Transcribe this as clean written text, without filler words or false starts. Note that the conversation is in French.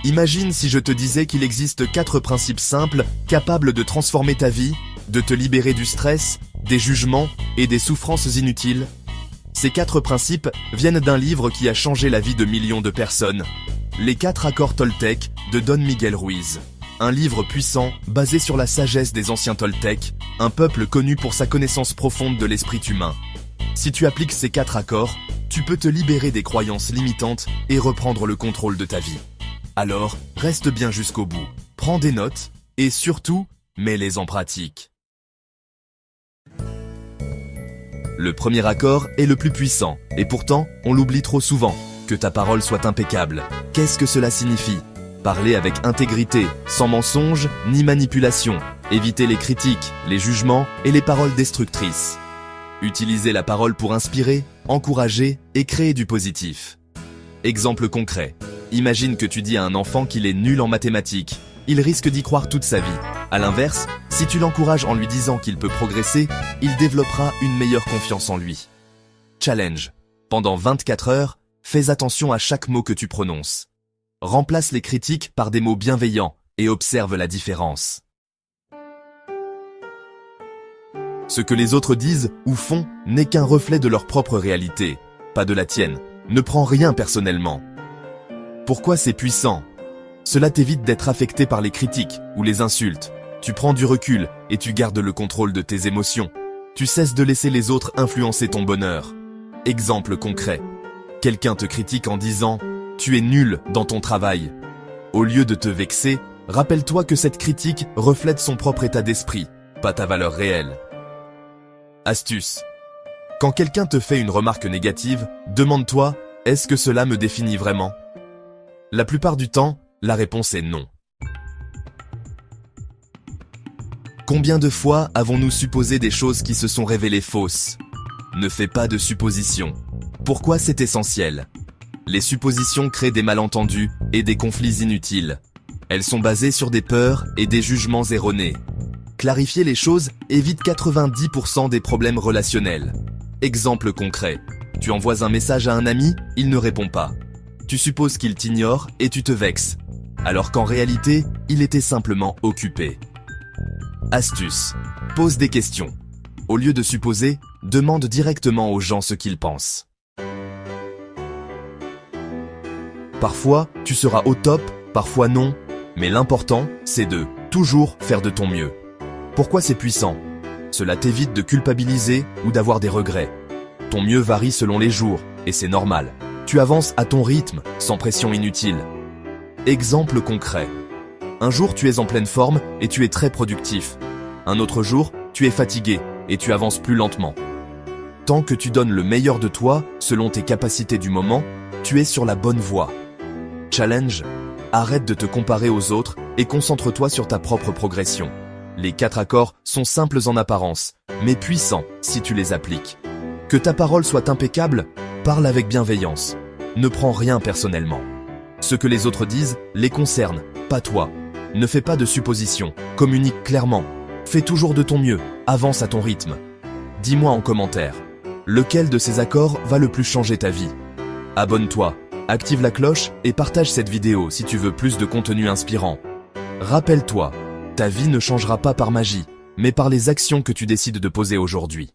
Imagine si je te disais qu'il existe 4 principes simples capables de transformer ta vie, de te libérer du stress, des jugements et des souffrances inutiles. Ces 4 principes viennent d'un livre qui a changé la vie de millions de personnes. Les 4 accords Toltec de Don Miguel Ruiz. Un livre puissant basé sur la sagesse des anciens Toltecs, un peuple connu pour sa connaissance profonde de l'esprit humain. Si tu appliques ces 4 accords, tu peux te libérer des croyances limitantes et reprendre le contrôle de ta vie. Alors, reste bien jusqu'au bout, prends des notes et surtout, mets-les en pratique. Le premier accord est le plus puissant et pourtant, on l'oublie trop souvent. Que ta parole soit impeccable. Qu'est-ce que cela signifie? Parler avec intégrité, sans mensonge ni manipulation. Éviter les critiques, les jugements et les paroles destructrices. Utiliser la parole pour inspirer, encourager et créer du positif. Exemple concret. Imagine que tu dis à un enfant qu'il est nul en mathématiques. Il risque d'y croire toute sa vie. À l'inverse, si tu l'encourages en lui disant qu'il peut progresser, il développera une meilleure confiance en lui. Challenge. Pendant 24 heures, fais attention à chaque mot que tu prononces. Remplace les critiques par des mots bienveillants et observe la différence. Ce que les autres disent ou font n'est qu'un reflet de leur propre réalité, pas de la tienne. Ne prends rien personnellement. Pourquoi c'est puissant? Cela t'évite d'être affecté par les critiques ou les insultes. Tu prends du recul et tu gardes le contrôle de tes émotions. Tu cesses de laisser les autres influencer ton bonheur. Exemple concret. Quelqu'un te critique en disant « Tu es nul dans ton travail ». Au lieu de te vexer, rappelle-toi que cette critique reflète son propre état d'esprit, pas ta valeur réelle. Astuce. Quand quelqu'un te fait une remarque négative, demande-toi « Est-ce que cela me définit vraiment ?» La plupart du temps, la réponse est non. Combien de fois avons-nous supposé des choses qui se sont révélées fausses? Ne fais pas de suppositions. Pourquoi c'est essentiel? Les suppositions créent des malentendus et des conflits inutiles. Elles sont basées sur des peurs et des jugements erronés. Clarifier les choses évite 90% des problèmes relationnels. Exemple concret. Tu envoies un message à un ami, il ne répond pas. Tu supposes qu'il t'ignore et tu te vexes, alors qu'en réalité, il était simplement occupé. Astuce. Pose des questions. Au lieu de supposer, demande directement aux gens ce qu'ils pensent. Parfois, tu seras au top, parfois non, mais l'important, c'est de toujours faire de ton mieux. Pourquoi c'est puissant? Cela t'évite de culpabiliser ou d'avoir des regrets. Ton mieux varie selon les jours, et c'est normal. Tu avances à ton rythme, sans pression inutile. Exemple concret. Un jour, tu es en pleine forme et tu es très productif. Un autre jour, tu es fatigué et tu avances plus lentement. Tant que tu donnes le meilleur de toi, selon tes capacités du moment, tu es sur la bonne voie. Challenge. Arrête de te comparer aux autres et concentre-toi sur ta propre progression. Les 4 accords sont simples en apparence, mais puissants si tu les appliques. Que ta parole soit impeccable, parle avec bienveillance. Ne prends rien personnellement. Ce que les autres disent les concerne, pas toi. Ne fais pas de suppositions, communique clairement. Fais toujours de ton mieux, avance à ton rythme. Dis-moi en commentaire, lequel de ces accords va le plus changer ta vie? Abonne-toi, active la cloche et partage cette vidéo si tu veux plus de contenu inspirant. Rappelle-toi, ta vie ne changera pas par magie, mais par les actions que tu décides de poser aujourd'hui.